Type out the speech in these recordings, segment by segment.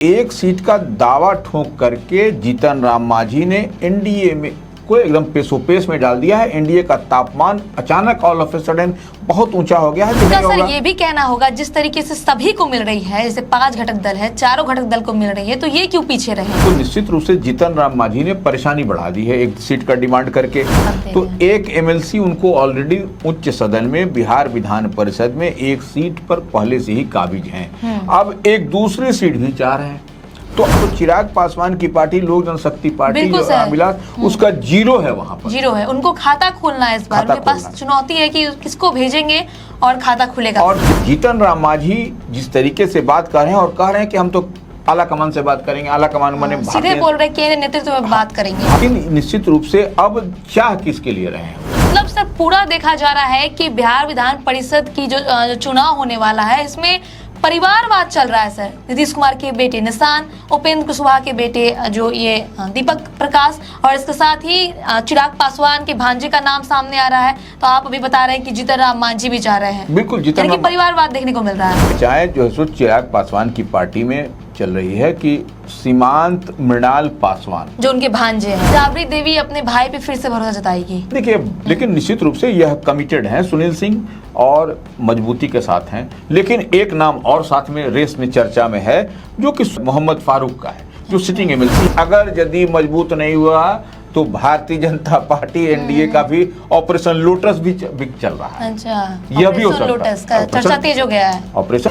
एक सीट का दावा ठोक करके जीतन राम मांझी ने एनडीए में को एकदम पेशोपेश में डाल दिया है। एनडीए का तापमान अचानक ऑल ऑफ ए सडन बहुत ऊंचा हो गया है। सर ये भी कहना होगा जिस तरीके से सभी को मिल रही है, जैसे 5 घटक दल है, चारों घटक दल को मिल रही है, तो ये क्यों पीछे रहे? तो निश्चित रूप से जीतन राम मांझी ने परेशानी बढ़ा दी है एक सीट का डिमांड करके। तो एक एमएलसी उनको ऑलरेडी उच्च सदन में बिहार विधान परिषद में एक सीट पर पहले से ही काबिज हैं। अब एक दूसरी सीट भी चाह रहे हैं। तो चिराग पासवान की पार्टी लोक जनशक्ति पार्टी मिला उसका जीरो है, वहां पर जीरो है। उनको खाता खोलना है इस बार, उनके पास चुनौती है कि किसको भेजेंगे और खाता खुलेगा। और जीतन राम मांझी जिस तरीके से बात कर रहे हैं और कह रहे हैं कि हम तो आला कमान से बात करेंगे, आला कमान माने सीधे बोल रहे हैं केंद्रीय नेतृत्व में बात करेंगे। लेकिन निश्चित रूप से अब चाह किसके लिए रहे हैं? मतलब सर पूरा देखा जा रहा है कि बिहार विधान परिषद की जो चुनाव होने वाला है, इसमें परिवारवाद चल रहा है सर। नीतीश कुमार के बेटे निशान, उपेंद्र कुशवाहा के बेटे जो ये दीपक प्रकाश, और इसके साथ ही चिराग पासवान के भांजे का नाम सामने आ रहा है। तो आप अभी बता रहे हैं कि जीतन राम मांझी भी जा रहे हैं। बिल्कुल, जीतन राम परिवारवाद देखने को मिल रहा है। चाहे जो है चिराग पासवान की पार्टी में चल रही है कि सीमांत मृणाल पासवान जो उनके भांजे हैं, राबड़ी देवी अपने भाई पे फिर से भरोसा जताएगी। देखिए, लेकिन निश्चित रूप से यह कमिटेड है, सुनील सिंह और मजबूती के साथ हैं। लेकिन एक नाम और साथ में रेस में चर्चा में है जो कि मोहम्मद फारूक का है, जो सिटिंग एमएलसी। अगर यदि मजबूत नहीं हुआ तो भारतीय जनता पार्टी एनडीए का भी ऑपरेशन लोटस भी चल रहा है। अच्छा, यह भी हो सकता है। लोटस का चर्चा तेज हो गया है। ऑपरेशन।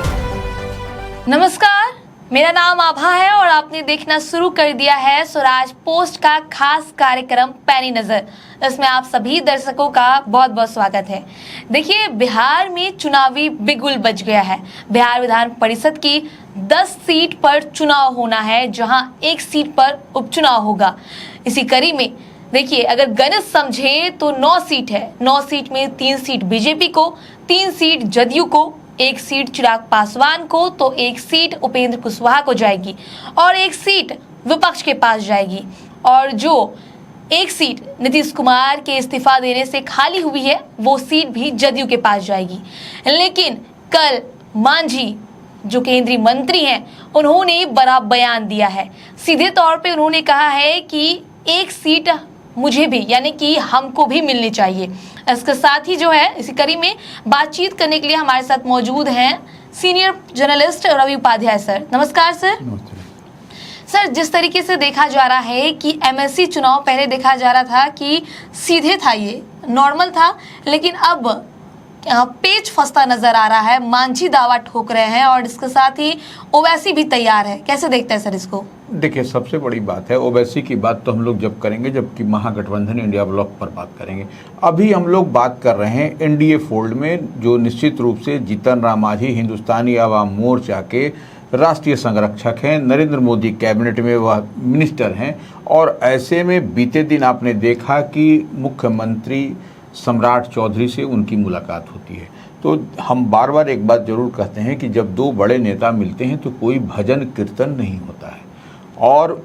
नमस्कार, मेरा नाम आभा है और आपने देखना शुरू कर दिया है स्वराज पोस्ट का खास कार्यक्रम पैनी नजर। इसमें आप सभी दर्शकों का बहुत बहुत स्वागत है। देखिए, बिहार में चुनावी बिगुल बज गया है। बिहार विधान परिषद की 10 सीट पर चुनाव होना है, जहां एक सीट पर उपचुनाव होगा। इसी कड़ी में देखिए, अगर गणित समझे तो 9 सीट है। 9 सीट में 3 सीट बीजेपी को, 3 सीट जदयू को, 1 सीट चिराग पासवान को, तो 1 सीट उपेंद्र कुशवाहा को जाएगी और 1 सीट विपक्ष के पास जाएगी। और जो 1 सीट नीतीश कुमार के इस्तीफा देने से खाली हुई है, वो सीट भी जदयू के पास जाएगी। लेकिन कल मांझी जो केंद्रीय मंत्री हैं, उन्होंने बड़ा बयान दिया है। सीधे तौर पे उन्होंने कहा है कि 1 सीट मुझे भी, यानी कि हमको भी मिलनी चाहिए। इसके साथ ही जो है, इसी कड़ी में बातचीत करने के लिए हमारे साथ मौजूद हैं senior journalist Ravi Upadhyay sir. नमस्कार सर। सर, जिस तरीके से देखा जा रहा है कि एमएलसी चुनाव पहले देखा जा रहा था कि सीधे था, ये नॉर्मल था, लेकिन अब पेच फंसता नजर आ रहा है। मांझी दावा ठोक रहे हैं और इसके साथ ही ओवैसी भी तैयार है। कैसे देखते हैं सर इसको? देखिए, सबसे बड़ी बात है ओवैसी की बात तो हम लोग जब करेंगे, जबकि महागठबंधन इंडिया ब्लॉक पर बात करेंगे। अभी हम लोग बात कर रहे हैं एनडीए फोल्ड में, जो निश्चित रूप से जीतन राम मांझी हिंदुस्तानी आवाम मोर्चा के राष्ट्रीय संरक्षक हैं। नरेंद्र मोदी कैबिनेट में वह मिनिस्टर हैं। और ऐसे में बीते दिन आपने देखा कि मुख्यमंत्री सम्राट चौधरी से उनकी मुलाकात होती है। तो हम बार बार एक बात जरूर कहते हैं कि जब 2 बड़े नेता मिलते हैं तो कोई भजन कीर्तन नहीं होता है। और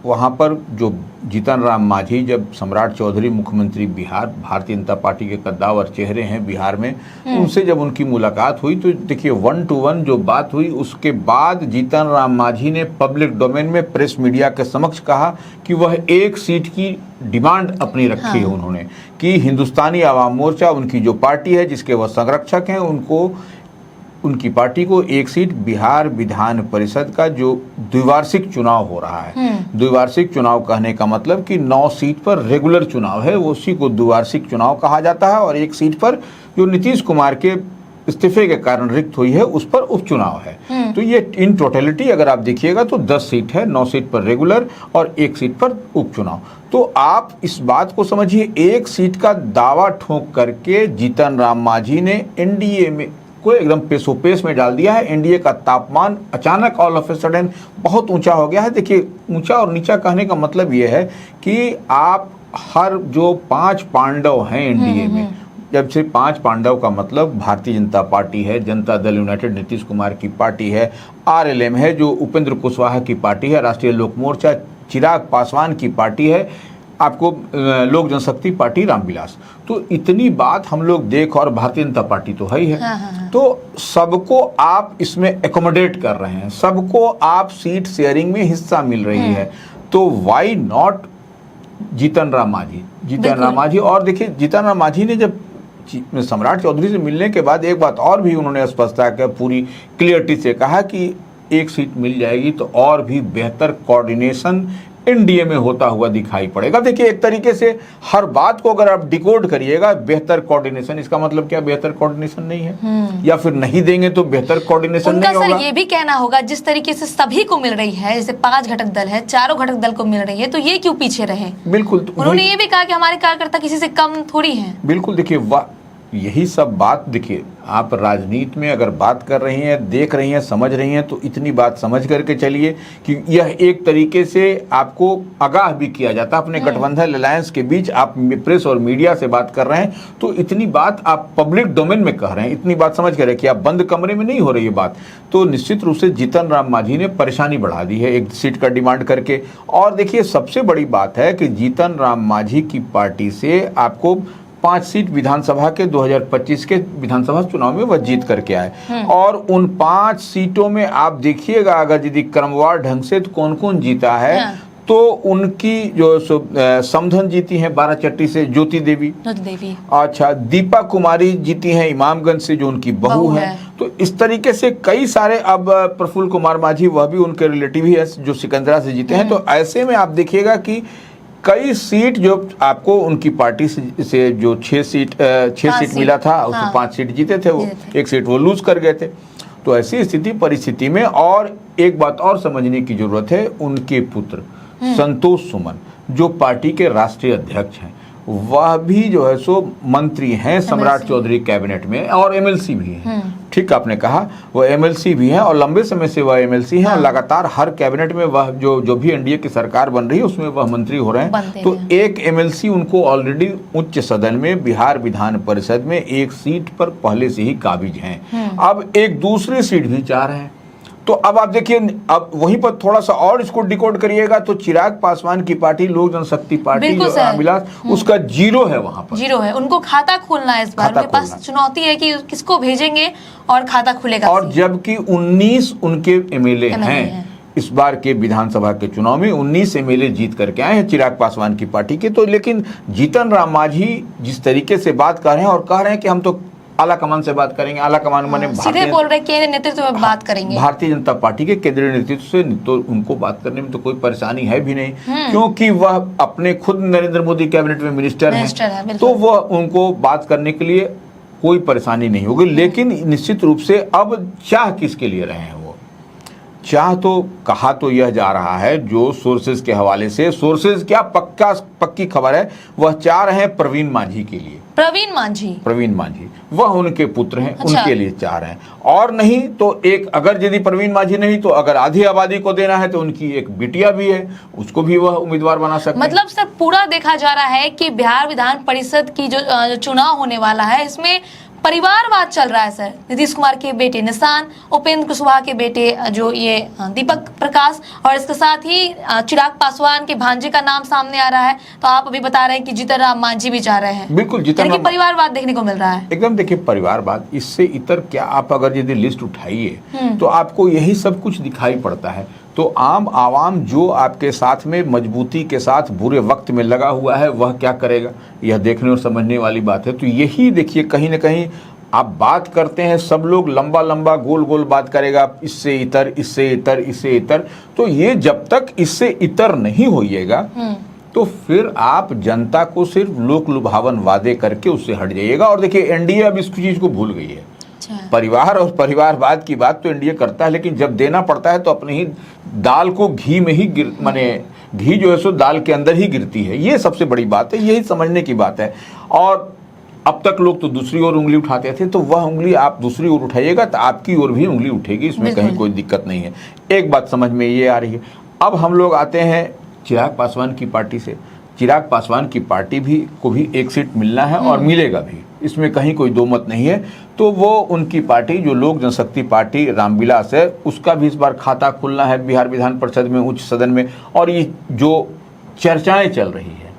वहाँ पर जो जीतन राम मांझी, जब सम्राट चौधरी मुख्यमंत्री बिहार, भारतीय जनता पार्टी के कद्दावर चेहरे हैं बिहार में, उनसे जब उनकी मुलाकात हुई तो देखिए 1 to 1 जो बात हुई, उसके बाद जीतन राम मांझी ने पब्लिक डोमेन में प्रेस मीडिया के समक्ष कहा कि वह 1 सीट की डिमांड अपनी रखी है उन्होंने, कि हिंदुस्तानी आवाम मोर्चा उनकी जो पार्टी है जिसके वह संरक्षक हैं, उनकी पार्टी को 1 सीट बिहार विधान परिषद का जो द्विवार्षिक चुनाव हो रहा है। द्विवार्षिक चुनाव कहने का मतलब कि 9 सीट पर रेगुलर चुनाव है, उसी को द्विवार्षिक चुनाव कहा जाता है। और 1 सीट पर जो नीतीश कुमार के इस्तीफे के कारण रिक्त हुई है, उस पर उपचुनाव है। तो ये इन टोटलिटी अगर आप देखिएगा तो 10 सीट है, 9 सीट पर रेगुलर और 1 सीट पर उपचुनाव। तो आप इस बात को समझिए, 1 सीट का दावा ठोक करके जीतन राम मांझी ने एनडीए में को एकदम पेशोपेश में डाल दिया है। एनडीए का तापमान अचानक ऑल ऑफ ए सडन बहुत ऊंचा हो गया है। देखिए, ऊंचा और नीचा कहने का मतलब ये है कि आप हर जो 5 पांडव हैं एनडीए में, जब से 5 पांडव का मतलब भारतीय जनता पार्टी है, जनता दल यूनाइटेड नीतीश कुमार की पार्टी है, आरएलएम है जो उपेंद्र कुशवाहा की पार्टी है, राष्ट्रीय लोक मोर्चा चिराग पासवान की पार्टी है, आपको लोक जनशक्ति पार्टी रामविलास। तो इतनी बात हम लोग देख, और भारतीय जनता पार्टी तो है ही है। हाँ। तो सबको आप इसमें एकोमोडेट कर रहे हैं, सबको आप सीट शेयरिंग में हिस्सा मिल रही है, तो व्हाई नॉट जीतन राम मांझी। और देखिए, जीतन राम मांझी ने जब सम्राट चौधरी से मिलने के बाद एक बात और भी उन्होंने स्पष्टता कर पूरी क्लियरिटी से कहा कि एक सीट मिल जाएगी तो और भी बेहतर कोऑर्डिनेशन एनडीए में होता हुआ दिखाई पड़ेगा। देखिए, एक तरीके से हर बात को अगर आप डिकोड करिएगा, बेहतर कोऑर्डिनेशन, इसका मतलब क्या बेहतर कोऑर्डिनेशन नहीं है, या फिर नहीं देंगे तो बेहतर कोऑर्डिनेशन नहीं होगा। सर ये भी कहना होगा जिस तरीके से सभी को मिल रही है, जैसे 5 घटक दल है, 4 घटक दल को मिल रही है, तो ये क्यों पीछे रहे? बिल्कुल, उन्होंने ये भी कहा कि हमारे कार्यकर्ता किसी से कम थोड़ी है। बिल्कुल, देखिए यही सब बात, देखिए आप राजनीति में अगर बात कर रही हैं, देख रही हैं, समझ रही हैं, तो इतनी बात समझ करके चलिए कि यह एक तरीके से आपको आगाह भी किया जाता है अपने गठबंधन अलायंस के बीच। आप प्रेस और मीडिया से बात कर रहे हैं तो इतनी बात आप पब्लिक डोमेन में कह रहे हैं, इतनी बात समझ कर कि आप बंद कमरे में नहीं हो रही है बात। तो निश्चित रूप से जीतन राम मांझी ने परेशानी बढ़ा दी है एक सीट का डिमांड करके। और देखिए, सबसे बड़ी बात है कि जीतन राम मांझी की पार्टी से आपको 5 सीट विधानसभा के 2025 के विधानसभा चुनाव में वह जीत करके आए, और उन 5 सीटों में आप देखिएगा अगर यदि क्रमवार ढंग से तो कौन कौन जीता है। तो उनकी जो समधन जीती हैं 12 चट्टी से ज्योति देवी, अच्छा दीपा कुमारी जीती हैं इमामगंज से जो उनकी बहू है। तो इस तरीके से कई सारे, अब प्रफुल्ल कुमार मांझी वह भी उनके रिलेटिव ही है जो सिकंदरा से जीते हैं। तो ऐसे में आप देखिएगा कि कई सीट जो आपको उनकी पार्टी से जो 6 सीट मिला था, उसमें 5 सीट जीते थे, वो 1 सीट वो लूज कर गए थे। तो ऐसी परिस्थिति में और एक बात और समझने की जरूरत है, उनके पुत्र संतोष सुमन जो पार्टी के राष्ट्रीय अध्यक्ष हैं, वह भी जो है सो मंत्री हैं सम्राट चौधरी कैबिनेट में, और एमएलसी भी हैं। ठीक आपने कहा, वह एमएलसी भी हैं और लंबे समय से वह एमएलसी हैं, और लगातार हर कैबिनेट में वह जो भी एनडीए की सरकार बन रही है उसमें वह मंत्री हो रहे हैं। तो एक एमएलसी उनको ऑलरेडी उच्च सदन में बिहार विधान परिषद में 1 सीट पर पहले से ही काबिज हैं, अब एक दूसरी सीट भी चाह रहे हैं। तो अब आप देखिए, अब वहीं पर थोड़ा सा और इसको डिकोड करिएगा तो चिराग पासवान की पार्टी लोक जनशक्ति पार्टी जो रामविलास, उसका 0 है, वहां पर 0 है। उनको खाता खोलना है इस बार, उनके पास चुनौती है कि किसको भेजेंगे और खाता खुलेगा। और जबकि 19 उनके एमएलए हैं इस बार के विधानसभा के चुनाव में, 19 एमएलए जीत करके आए हैं चिराग पासवान की पार्टी के। तो लेकिन जीतन राम मांझी जिस तरीके से बात कर रहे हैं और कह रहे हैं कि हम तो आला कमान से बात करेंगे, आला कमान माने सीधे बोल रहे केंद्रीय नेतृत्व में बात करेंगे, भारतीय जनता पार्टी के केंद्रीय नेतृत्व से, तो उनको बात करने में तो कोई परेशानी है भी नहीं, क्योंकि वह अपने खुद नरेंद्र मोदी कैबिनेट में मिनिस्टर हैं, तो वह उनको बात करने के लिए कोई परेशानी नहीं होगी। लेकिन निश्चित रूप से अब चाह किसके लिए रहे हैं, वो चाह तो कहा तो यह जा रहा है जो सोर्सेज के हवाले से, सोर्सेज क्या पक्की खबर है, वह चाह रहे हैं प्रवीण मांझी के लिए। प्रवीण मांझी वह उनके पुत्र हैं, अच्छा। उनके लिए चाह रहे हैं, और नहीं तो एक, अगर यदि प्रवीण मांझी नहीं तो अगर आधी आबादी को देना है तो उनकी एक बिटिया भी है, उसको भी वह उम्मीदवार बना सकते हैं। मतलब सर पूरा देखा जा रहा है कि बिहार विधान परिषद की जो चुनाव होने वाला है, इसमें परिवारवाद चल रहा है सर। नीतीश कुमार के बेटे निशान, उपेंद्र कुशवाहा के बेटे जो ये दीपक प्रकाश, और इसके साथ ही चिराग पासवान के भांजे का नाम सामने आ रहा है। तो आप अभी बता रहे हैं कि जीतन राम मांझी भी जा रहे हैं। बिल्कुल, जीतन राम परिवारवाद देखने को मिल रहा है एकदम। देखिए, परिवारवाद इससे इतर क्या, आप अगर यदि लिस्ट उठाइए तो आपको यही सब कुछ दिखाई पड़ता है। तो आम आवाम जो आपके साथ में मजबूती के साथ बुरे वक्त में लगा हुआ है, वह क्या करेगा, यह देखने और समझने वाली बात है। तो यही देखिए, कहीं ना कहीं आप बात करते हैं, सब लोग लंबा लंबा गोल गोल बात करेगा, इससे इतर, इससे इतर, इससे इतर। तो ये जब तक इससे इतर नहीं होइएगा तो फिर आप जनता को सिर्फ लोक लुभावन वादे करके उससे हट जाइएगा। और देखिए, एनडीए अब इस चीज को भूल गई है। परिवार और परिवारवाद की बात तो एनडीए करता है, लेकिन जब देना पड़ता है तो अपने ही दाल को घी में ही माने घी जो है सो दाल के अंदर ही गिरती है। ये सबसे बड़ी बात है, यही समझने की बात है। और अब तक लोग तो दूसरी ओर उंगली उठाते थे, तो वह उंगली आप दूसरी ओर उठाइएगा तो आपकी ओर भी उंगली उठेगी, इसमें कहीं कोई दिक्कत नहीं है। एक बात समझ में ये आ रही है। अब हम लोग आते हैं चिराग पासवान की पार्टी से। चिराग पासवान की पार्टी को भी 1 सीट मिलना है और मिलेगा भी, इसमें कहीं कोई दो मत नहीं है। तो वो उनकी पार्टी जो लोक जनशक्ति पार्टी रामविलास है, उसका भी इस बार खाता खुलना है बिहार विधान परिषद में, उच्च सदन में। और ये जो चर्चाएं चल रही है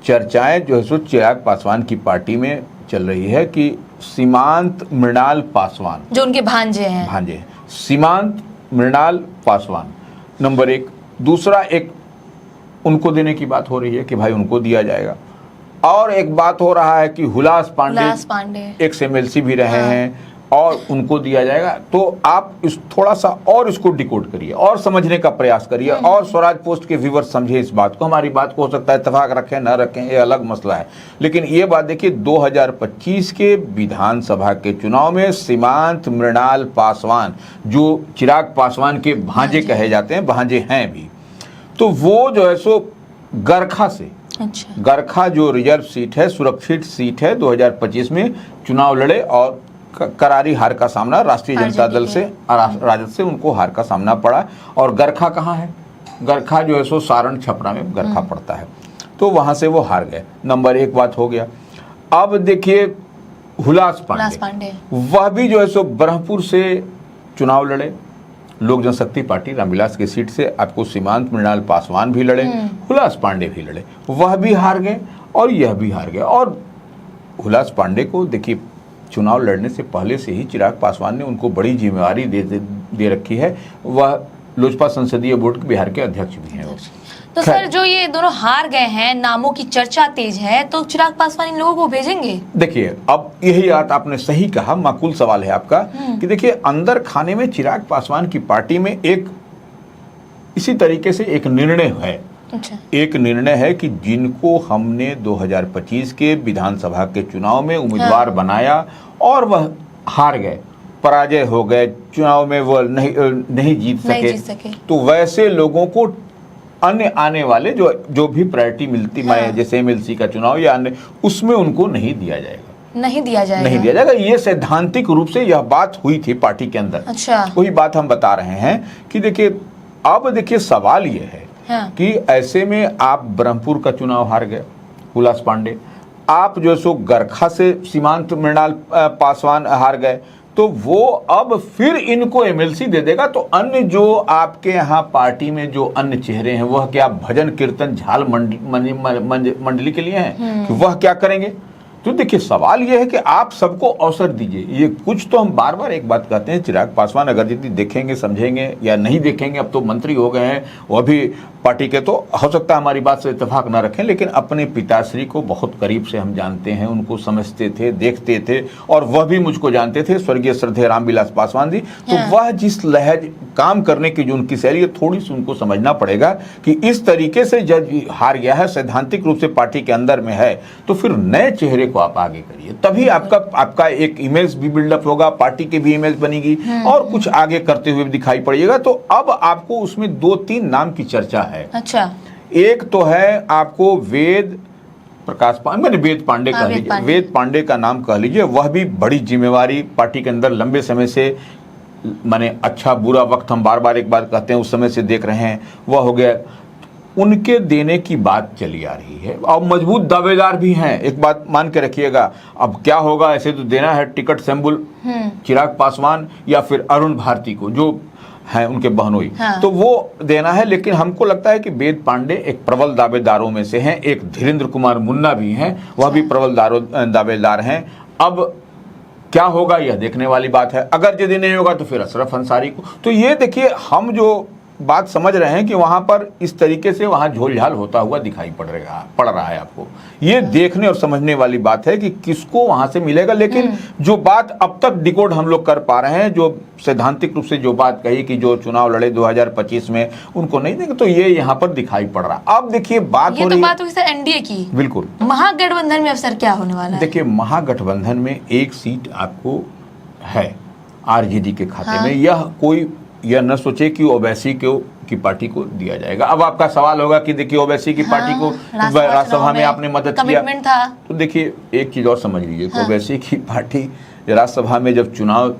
चर्चाएं जो है सो चिराग पासवान की पार्टी में चल रही है कि सीमांत मृणाल पासवान, जो उनके भांजे हैं, भांजे सीमांत मृणाल पासवान नंबर 1। दूसरा एक उनको देने की बात हो रही है कि भाई उनको दिया जाएगा, और एक बात हो रहा है कि हुलास पांडे एक्स एमएलसी भी रहे हैं और उनको दिया जाएगा। तो आप इस थोड़ा सा और इसको डिकोड करिए और समझने का प्रयास करिए, और स्वराज पोस्ट के व्यूअर्स समझे इस बात को। हमारी बात को हो सकता है इत्तेफाक रखें ना रखें, ये अलग मसला है, लेकिन ये बात देखिए 2025 के विधानसभा के चुनाव में सीमांत मृणाल पासवान, जो चिराग पासवान के भांजे कहे जाते हैं, भांजे हैं भी, तो वो जो है सो गरखा से, अच्छा, गरखा जो रिजर्व सीट है, सुरक्षित सीट है, 2025 में चुनाव लड़े और करारी हार का सामना राष्ट्रीय जनता दल से, राजद से उनको हार का सामना पड़ा। और गरखा कहाँ है? गरखा जो है सो सारण छपरा में गरखा पड़ता है, तो वहां से वो हार गए। नंबर 1 बात हो गया। अब देखिए हुलास पांडे, वह भी जो है सो ब्रह्मपुर से चुनाव लड़े, लोक जनशक्ति पार्टी रामविलास की सीट से। आपको सीमांत मृणाल पासवान भी लड़े, हुलास पांडे भी लड़े, वह भी हार गए और यह भी हार गए। और हुलास पांडे को देखिए चुनाव लड़ने से पहले से ही चिराग पासवान ने उनको बड़ी जिम्मेवारी दे रखी है। वह लोजपा संसदीय बोर्ड के बिहार के अध्यक्ष भी हैं। तो सर जो ये दोनों हार गए हैं, नामों की चर्चा तेज है, तो चिराग पासवान इन लोगों को भेजेंगे? देखिए अब यही बात आपने सही कहा, माकूल सवाल है आपका कि देखिए अंदर खाने में चिराग पासवान की पार्टी में एक इसी तरीके से एक निर्णय है। अच्छा। एक निर्णय है कि जिनको हमने 2025 के विधानसभा के चुनाव में उम्मीदवार बनाया और वह हार गए, पराजय हो गए, चुनाव में वह नहीं जीत सके, तो वैसे लोगों को अन्य आने वाले जो भी प्रायोरिटी मिलती है, जैसे एमएलसी का चुनाव या अन्य, उसमें उनको नहीं दिया जाएगा। ये सैद्धांतिक रूप से यह बात हुई थी पार्टी के अंदर। अच्छा। वही बात हम बता रहे हैं कि देखिए अब देखिए सवाल ये है कि ऐसे में आप ब्रह्मपुर का चुनाव हार गए, हुलास पांडे, आप जो सो गरखा से सीमांत मृणाल पासवान हार गए, तो वो अब फिर इनको एमएलसी दे देगा, तो अन्य जो आपके यहाँ पार्टी में जो अन्य चेहरे हैं वह क्या भजन कीर्तन झाल मंडली के लिए हैं कि वह क्या करेंगे? तो देखिए सवाल यह है कि आप सबको अवसर दीजिए। ये कुछ तो हम बार बार एक बात कहते हैं, चिराग पासवान अगर यदि देखेंगे समझेंगे या नहीं देखेंगे, अब तो मंत्री हो गए हैं वह भी पार्टी के, तो हो सकता है हमारी बात से इत्तेफाक ना रखें, लेकिन अपने पिताश्री को बहुत करीब से हम जानते हैं, उनको समझते थे, देखते थे, और वह भी मुझको जानते थे, स्वर्गीय श्रद्धेय रामविलास पासवान जी। तो वह जिस लहज काम करने की जो उनकी शैली है, थोड़ी सी उनको समझना पड़ेगा कि इस तरीके से जब हार गया है, सैद्धांतिक रूप से पार्टी के अंदर में है, तो फिर नए चेहरे को आप आगे करिए, तभी आपका एक इमेज भी बिल्डअप होगा, पार्टी की भी इमेज बनेगी और कुछ आगे करते हुए दिखाई पड़ेगा। तो अब आपको उसमें 2-3 नाम की चर्चा है। अच्छा। एक तो है आपको वेद पांडे कह लीजिए, वेद पांडे का नाम कह लीजिए, वह भी बड़ी जिम्मेवारी पार्टी के अंदर लंबे समय से, माने अच्छा बुरा वक्त हम बार बार एक बात कहते हैं, उस समय से देख रहे हैं, वह हो गया, उनके देने की बात चली आ रही है और मजबूत दावेदार भी हैं। एक बात मान के रखिएगा, अब क्या होगा, ऐसे तो देना है टिकट सिंबल चिराग पासवान या फिर अरुण भारती को, जो है उनके बहनोई, तो वो देना है। लेकिन हमको लगता है कि वेद पांडे एक प्रबल दावेदारों में से हैं। एक धीरेन्द्र कुमार मुन्ना भी हैं, वह भी प्रबल दावेदार हैं। अब क्या होगा यह देखने वाली बात है। अगर यदि नहीं होगा तो फिर अशरफ अंसारी को। तो ये देखिए हम जो बात समझ रहे हैं कि वहां पर इस तरीके से वहां झोलझाल होता हुआ दिखाई पड़ रहा है आपको। ये देखने और समझने वाली बात है कि किसको वहां से मिलेगा। लेकिन जो बात अब तक डिकोड हम लोग कर पा रहे हैं, जो सैद्धांतिक रूप से जो बात कही कि जो चुनाव लड़े 2025 में उनको नहीं देंगे, तो ये यहाँ पर दिखाई पड़ रहा है। अब देखिए बात हो रही है सर एनडीए की। बिल्कुल। महागठबंधन में अवसर क्या होने वाला है? देखिए महागठबंधन में एक सीट आपको है आरजेडी के खाते में। यह न सोचे कि ओवैसी की पार्टी को दिया जाएगा। अब आपका सवाल होगा कि देखिए ओवैसी की पार्टी को राज्यसभा में आपने मदद किया था। तो देखिए एक चीज और समझ लीजिए, ओवैसी की पार्टी राज्यसभा में जब चुनाव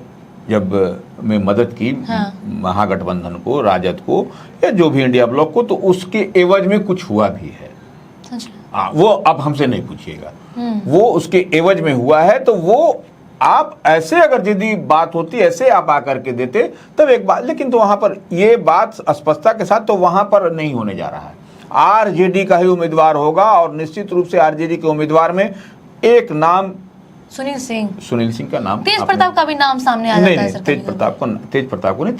में मदद की महागठबंधन को, राजद को या जो भी इंडिया ब्लॉक को, तो उसके एवज में कुछ हुआ भी है। वो अब हमसे नहीं पूछिएगा, वो उसके एवज में हुआ है। तो वो आप ऐसे अगर यदि बात होती ऐसे आप आकर के देते तब एक बात, लेकिन तो वहां पर ये बात स्पष्टता के साथ तो वहां पर नहीं होने जा रहा है। आरजेडी का ही उम्मीदवार होगा और निश्चित रूप से आरजेडी के उम्मीदवार में एक नाम सुनील सिंह का नाम, तेज प्रताप का भी नाम सामने आ जाता है। नहीं, तेज प्रताप ने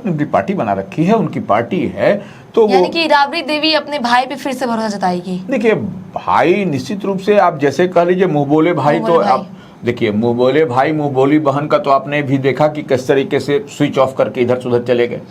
अपनी पार्टी बना रखी है, उनकी पार्टी है, तो यानी कि राबड़ी देवी अपने भाई पे फिर से भरोसा जताएगी। देखिए भाई निश्चित रूप से आप जैसे कह लीजिए मुंह बोले भाई, तो आप देखिए मुंह बोले भाई मुंह बोली बहन का तो आपने भी देखा कि किस तरीके से स्विच ऑफ करके इधर से उधर चले गए।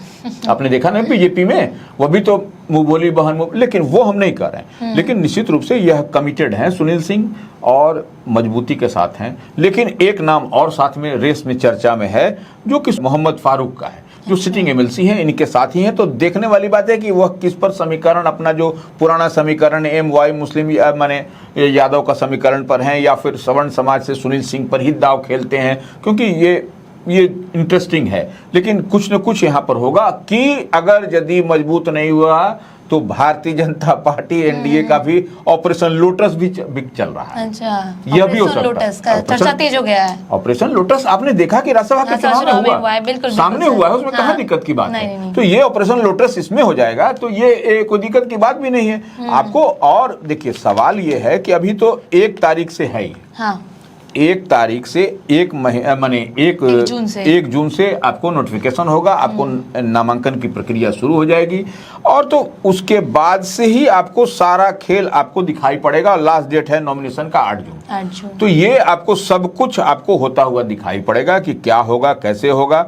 आपने देखा ना बीजेपी में, वो भी तो मुंह बोली बहन, लेकिन वो हम नहीं कर रहे हैं। लेकिन निश्चित रूप से यह कमिटेड हैं सुनील सिंह और मजबूती के साथ हैं। लेकिन एक नाम और साथ में रेस में चर्चा में है जो कि मोहम्मद फारूक का है, जो सिटिंग एमएलसी हैं, इनके साथ ही हैं। तो देखने वाली बात है कि वह किस पर समीकरण, अपना जो पुराना समीकरण MY मुस्लिम माने यादव का समीकरण पर हैं, या फिर सवर्ण समाज से सुनील सिंह पर ही दाव खेलते हैं, क्योंकि ये इंटरेस्टिंग है। लेकिन कुछ न कुछ यहाँ पर होगा कि अगर यदि मजबूत नहीं हुआ तो भारतीय जनता पार्टी एनडीए का भी ऑपरेशन लोटस भी चल रहा है। अच्छा, यह भी हो सकता है। लोटस का चर्चा तेज हो गया है। ऑपरेशन लोटस आपने देखा कि राज्यसभा के चुनाव में हुआ, बिल्कुल सामने हुआ है, उसमें कहाँ दिक्कत की बात है। तो ये ऑपरेशन लोटस इसमें हो जाएगा, तो ये कोई दिक्कत की बात भी नहीं है आपको। और देखिए सवाल ये है कि अभी तो 1 तारीख से है ही, 1 तारीख से 1 जून से आपको नोटिफिकेशन होगा, आपको नामांकन की प्रक्रिया शुरू हो जाएगी, और तो उसके बाद से ही आपको सारा खेल आपको दिखाई पड़ेगा। लास्ट डेट है नॉमिनेशन का 8 जून। तो ये आपको सब कुछ आपको होता हुआ दिखाई पड़ेगा कि क्या होगा, कैसे होगा।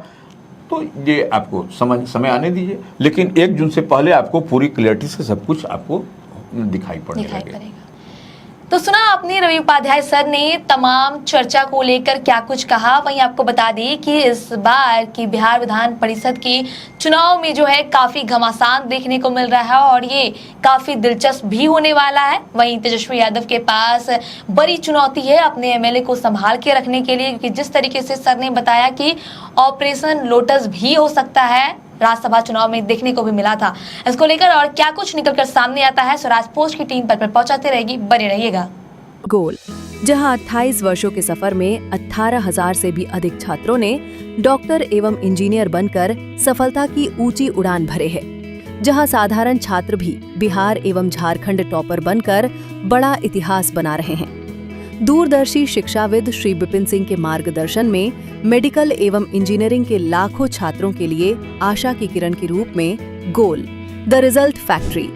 तो ये आपको समय आने दीजिए, लेकिन 1 जून से पहले आपको पूरी क्लियरिटी से सब कुछ आपको दिखाई पड़ने लगेगा। तो सुना आपने रवि उपाध्याय सर ने तमाम चर्चा को लेकर क्या कुछ कहा। वहीं आपको बता दें कि इस बार की बिहार विधान परिषद के चुनाव में जो है काफी घमासान देखने को मिल रहा है और ये काफी दिलचस्प भी होने वाला है। वहीं तेजस्वी यादव के पास बड़ी चुनौती है अपने एमएलए को संभाल के रखने के लिए, क्योंकि जिस तरीके से सर ने बताया कि ऑपरेशन लोटस भी हो सकता है, राज्यसभा चुनाव में देखने को भी मिला था। इसको लेकर और क्या कुछ निकलकर सामने आता है, स्वराज पोस्ट की टीम पर पहुंचाते रहेगी, बने रहिएगा। गोल, जहां 28 वर्षों के सफर में 18,000 से भी अधिक छात्रों ने डॉक्टर एवं इंजीनियर बनकर सफलता की ऊंची उड़ान भरे है, जहां साधारण छात्र भी बिहार एवं झारखंड टॉपर बनकर बड़ा इतिहास बना रहे हैं। दूरदर्शी शिक्षाविद श्री विपिन सिंह के मार्गदर्शन में मेडिकल एवं इंजीनियरिंग के लाखों छात्रों के लिए आशा की किरण के रूप में गोल, द रिजल्ट फैक्ट्री,